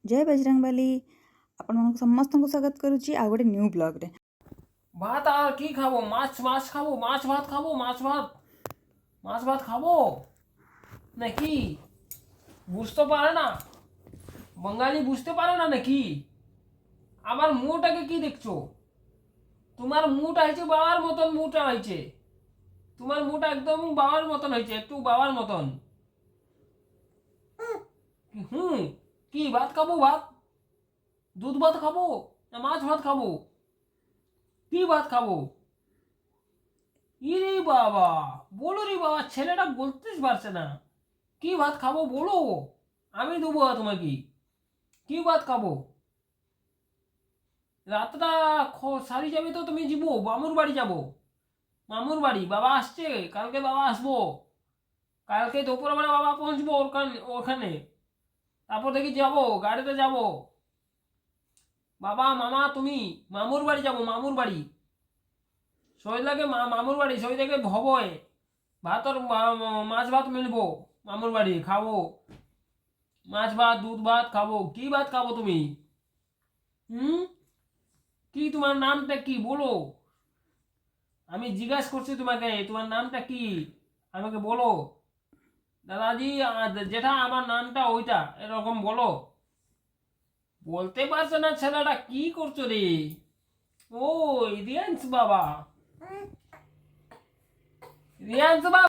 जय बजरंगबली आपण समस्त स्वागत करुची आ गोटे न्यू ब्लॉग रे। ভাত আর কি খাবো? মাছ মাছ খাবো, মাছ ভাত খাবো, মাছ ভাত খাবো নাকি? বুঝতে পারে না, বাঙালি বুঝতে পারে না নাকি? আমার মুটাকে কি দেখছো? তোমার মুটা হয়েছে বাবার মতন, মুটা হয়েছে তোমার মুটা একদম বাবার মতন হয়েছে, একটু বাবার মতন। হুম, কি ভাত খাবো? ভাত, দুধ ভাত খাবো না মাছ ভাত খাবো? কি ভাত খাবো? ইরে বাবা, বলো রে বাবা, ছেলেটা বলতেই পারছে না। কি ভাত খাবো বলো, আমি দেবো তোমাকে। কি ভাত খাবো? রাতটা সারি যাবে তো, তুমি যাবো মামুর বাড়ি যাবো। মামুর বাড়ি বাবা আসছে, কালকে বাবা আসবো, কালকে দুপুরবেলা বাবা পৌঁছবো ওখানে। তারপর দেখি যাবো, গাড়িতে যাবো। বাবা মামা তুমি মামুর বাড়ি যাবো, মামুর বাড়ি। শরীরটাকে মামুর বাড়ি, শরীরটাকে ভবয় ভাতর মাছ ভাত মিলবো। মামুর বাড়ি খাবো মাছ ভাত, দুধ ভাত খাবো। কি ভাত খাবো তুমি? হুম, কি তোমার নামটা কি বলো? আমি জিজ্ঞাসা করছি তোমাকে, তোমার নামটা কি আমাকে বলো। দাদাজি, যেটা আমার নামটা ওইটা, এরকম বলো। বলতে পারছে না ছেলেটা, কি করছো রে? ও রিয়ান্স বাবা, রিয়ান্স বাবা।